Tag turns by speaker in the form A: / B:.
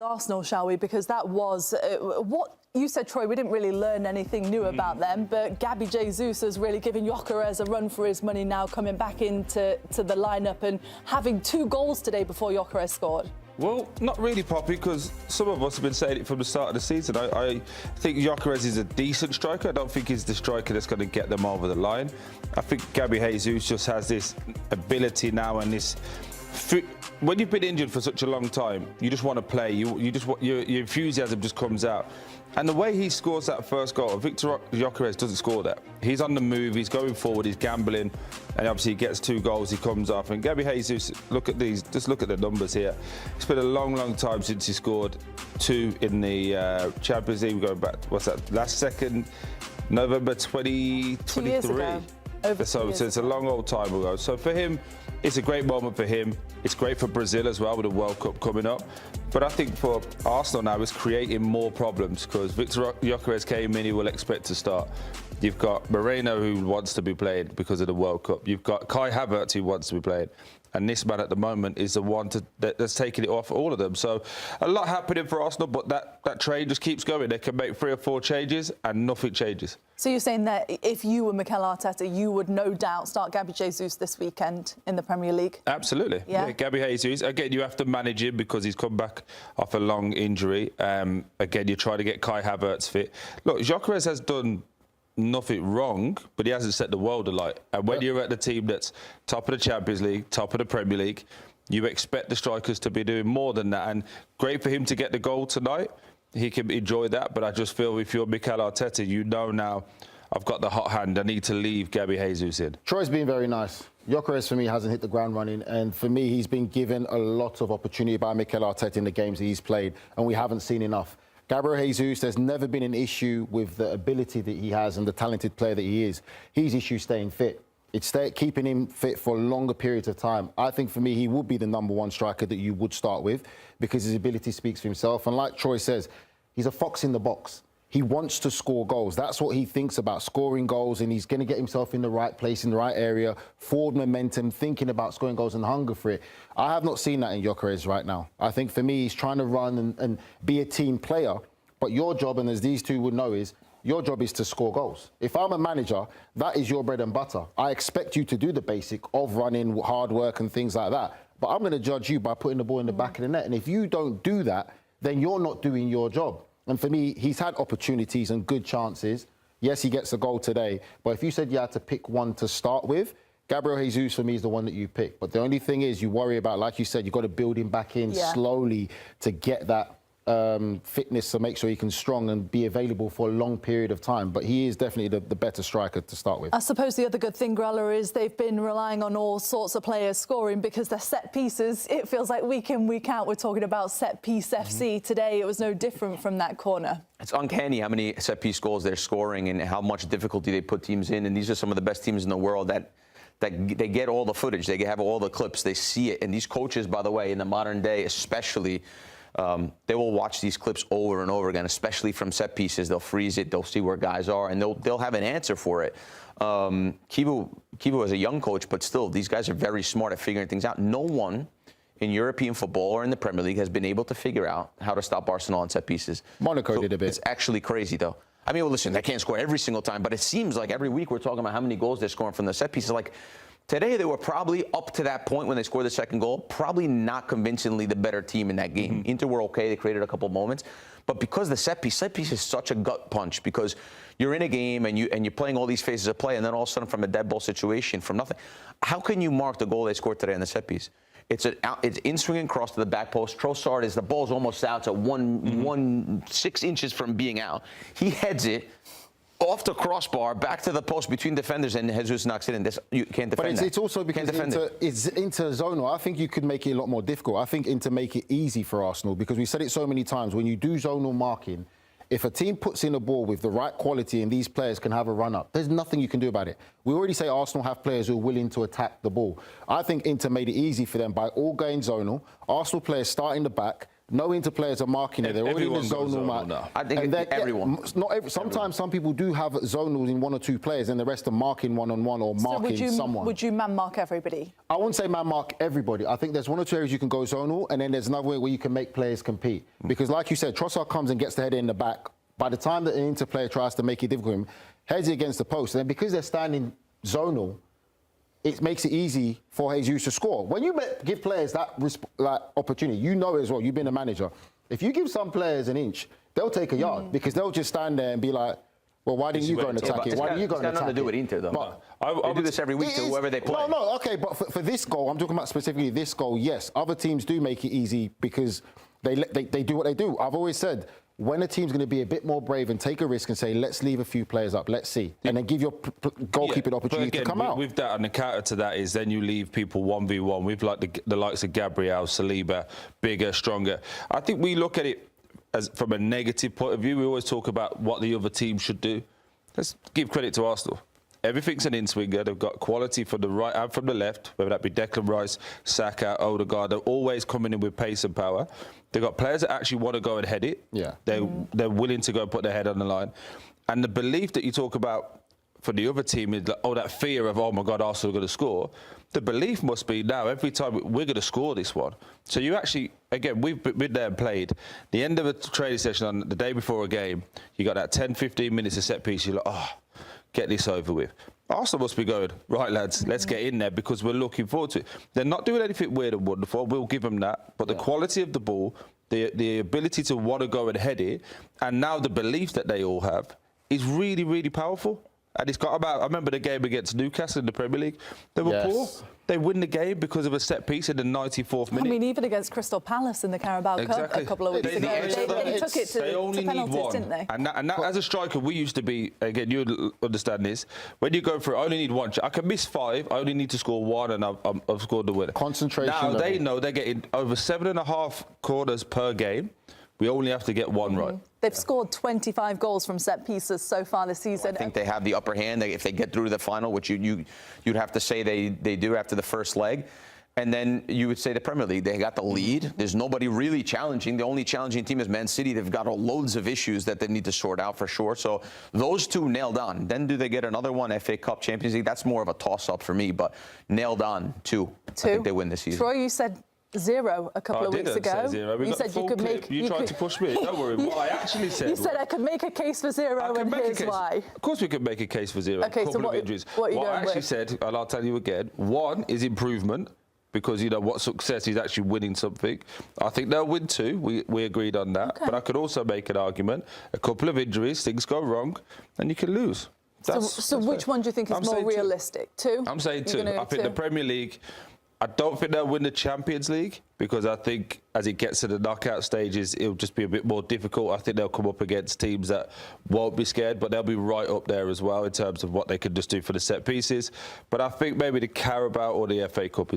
A: Arsenal, shall we? Because that was what you said, Troy. We didn't really learn anything new about them, but Gabby Jesus has really given Gyökeres a run for his money now, coming back into the lineup and having 2 goals today before Gyökeres scored.
B: Well, not really, Poppy, because some of us have been saying it from the start of the season. I think Gyökeres is a decent striker. I don't think he's the striker that's going to get them over the line. I think Gabby Jesus just has this ability now and this... When you've been injured for such a long time, you just want to play. Your enthusiasm just comes out. And the way he scores that first goal, Victor Gyökeres doesn't score that. He's on the move, he's going forward, he's gambling, and obviously he gets 2 goals, he comes off. And Gabby Jesus, look at these, just look at the numbers here. It's been a long, long time since he scored 2 in the Champions League. Going back, what's that, last second, November 2023.
A: 2 years ago.
B: So it's a long old time ago. So for him, it's a great moment for him. It's great for Brazil as well with the World Cup coming up. But I think for Arsenal now, it's creating more problems because Victor Gyökeres came in, he will expect to start. You've got Moreno who wants to be played because of the World Cup. You've got Kai Havertz who wants to be played. And this man at the moment is the one that's taking it off all of them. So a lot happening for Arsenal, but that train just keeps going. They can make 3 or 4 changes and nothing changes.
A: So you're saying that if you were Mikel Arteta, you would no doubt start Gabby Jesus this weekend in the Premier League?
B: Absolutely. Yeah, Gabby Jesus. Again, you have to manage him because he's come back off a long injury. Again, you try to get Kai Havertz fit. Look, Gyökeres has done nothing wrong, but he hasn't set the world alight. And when you're at the team that's top of the Champions League, top of the Premier League, you expect the strikers to be doing more than that. And great for him to get the goal tonight. He can enjoy that, but I just feel if you're Mikel Arteta, you know now I've got the hot hand. I need to leave Gabby Jesus in.
C: Troy's been very nice. Gyökeres, for me, hasn't hit the ground running. And for me, he's been given a lot of opportunity by Mikel Arteta in the games that he's played, and we haven't seen enough. Gabriel Jesus, there's never been an issue with the ability that he has and the talented player that he is. His issue staying fit. It's keeping him fit for longer periods of time. I think for me, he would be the #1 striker that you would start with because his ability speaks for himself. And like Troy says, he's a fox in the box. He wants to score goals. That's what he thinks about, scoring goals, and he's going to get himself in the right place, in the right area, forward momentum, thinking about scoring goals and hunger for it. I have not seen that in Gyökeres right now. I think for me, he's trying to run and be a team player, but your job, and as these two would know, is your job is to score goals. If I'm a manager, that is your bread and butter. I expect you to do the basic of running, hard work and things like that, but I'm going to judge you by putting the ball in the back of the net, and if you don't do that, then you're not doing your job. And for me, he's had opportunities and good chances. Yes, he gets a goal today. But if you said you had to pick one to start with, Gabriel Jesus, for me, is the one that you pick. But the only thing is you worry about, like you said, you've got to build him back in slowly to get that fitness to make sure he can strong and be available for a long period of time. But he is definitely the better striker to start with.
A: I suppose the other good thing, Grella, is they've been relying on all sorts of players scoring because they're set pieces. It feels like week in, week out, we're talking about set piece FC. Today, it was no different from that corner.
D: It's uncanny how many set piece goals they're scoring and how much difficulty they put teams in. And these are some of the best teams in the world that they get all the footage. They have all the clips. They see it. And these coaches, by the way, in the modern day especially, they will watch these clips over and over again, especially from set pieces. They'll freeze it. They'll see where guys are, and they'll have an answer for it. Kibu is a young coach, but still, these guys are very smart at figuring things out. No one in European football or in the Premier League has been able to figure out how to stop Arsenal on set pieces.
C: Monaco did a bit.
D: It's actually crazy, though. I mean, well, listen, they can't score every single time, but it seems like every week we're talking about how many goals they're scoring from the set pieces. Like, today, they were probably up to that point when they scored the second goal, probably not convincingly the better team in that game. Inter were okay. They created a couple moments. But because the set piece is such a gut punch because you're in a game and you're playing all these phases of play, and then all of a sudden from a dead ball situation, from nothing, how can you mark the goal they scored today on the set piece? It's in-swinging cross to the back post. Trossard the ball's almost out to 6 inches from being out. He heads it off the crossbar, back to the post between defenders, and Jesus knocks it in. You can't defend that.
C: But it's also because it's inter-zonal. I think you could make it a lot more difficult. I think to make it easy for Arsenal, because we said it so many times, when you do zonal marking, if a team puts in a ball with the right quality and these players can have a run-up, there's nothing you can do about it. We already say Arsenal have players who are willing to attack the ball. I think Inter made it easy for them by all going zonal. Arsenal players start in the back, No Inter players are marking it. They're already in the zonal match.
D: I think everyone.
C: Sometimes some people do have zonals in 1 or 2 players, and the rest are marking one-on-one or marking someone.
A: Would you man mark everybody?
C: I wouldn't say man mark everybody. I think there's 1 or 2 areas you can go zonal, and then there's another way where you can make players compete. Because like you said, Trossard comes and gets the header in the back. By the time that an Inter player tries to make it difficult for him, heads it against the post. And then because they're standing zonal, it makes it easy for Jesus to score. When you give players that opportunity, you know it as well, you've been a manager. If you give some players an inch, they'll take a yard because they'll just stand there and be like, well, why didn't you go and attack it? Why didn't you go and attack it?
D: It's got nothing to do with Inter, though. But they do this every week to whoever they play.
C: No, okay, but for this goal, I'm talking about specifically this goal, yes. Other teams do make it easy because they do what they do. I've always said, when a team's going to be a bit more brave and take a risk and say, let's leave a few players up, let's see, and then give your goalkeeper the opportunity to come out.
B: With that, and the counter to that is then you leave people 1v1 with like the likes of Gabriel, Saliba, bigger, stronger. I think we look at it as from a negative point of view. We always talk about what the other team should do. Let's give credit to Arsenal. Everything's an in-swinger. They've got quality from the right and from the left, whether that be Declan Rice, Saka, Odegaard. They're always coming in with pace and power. They've got players that actually want to go and head it.
C: Yeah.
B: They're willing to go and put their head on the line. And the belief that you talk about for the other team is like, that fear of, oh my God, Arsenal are going to score. The belief must be now every time we're going to score this one. So you actually, again, we've been there and played. The end of a training session on the day before a game, you got that 10, 15 minutes of set piece. You're like, oh, get this over with. Arsenal must be going, right, lads, let's get in there because we're looking forward to it. They're not doing anything weird and wonderful. We'll give them that. But the quality of the ball, the ability to want to go and head it, and now the belief that they all have is really, really powerful. And it's got about, I remember the game against Newcastle in the Premier League. They were poor. They win the game because of a set piece in the 94th minute.
A: I mean, even against Crystal Palace in the Carabao Cup a couple of weeks ago, they took it to penalties, didn't they?
B: And that, as a striker, we used to be, again, you understand this, when you go for it, I only need one. I can miss 5, I only need to score 1, and I've scored the winner.
C: Concentration.
B: Now they know they're getting over 7.5 corners per game. We only have to get 1 right.
A: They've scored 25 goals from set pieces so far this season.
D: I think they have the upper hand if they get through to the final, which you'd have to say they do after the first leg. And then you would say the Premier League, they got the lead. There's nobody really challenging. The only challenging team is Man City. They've got loads of issues that they need to sort out for sure. So those 2 nailed on. Then do they get another one, FA Cup, Champions League? That's more of a toss-up for me, but nailed on 2. I think they win this season.
A: Troy, you said 0 a couple of weeks ago.
B: I didn't say 0.
A: You said you could make.
B: You tried to push me. Don't worry. What I actually said.
A: You said I could make a case for 0, and here's why.
B: Of course, we could make a case for 0.
A: Okay, so what are you
B: What
A: going
B: I actually
A: with?
B: said, and I'll tell you again. 1 is improvement because you know what success is actually winning something. I think they'll win 2. We agreed on that.
A: Okay.
B: But I could also make an argument. A couple of injuries, things go wrong, and you can lose.
A: So which one do you think is more realistic? 2?
B: I'm saying 2. I think the Premier League. I don't think they'll win the Champions League because I think as it gets to the knockout stages, it'll just be a bit more difficult. I think they'll come up against teams that won't be scared, but they'll be right up there as well in terms of what they could just do for the set pieces. But I think maybe the Carabao or the FA Cup is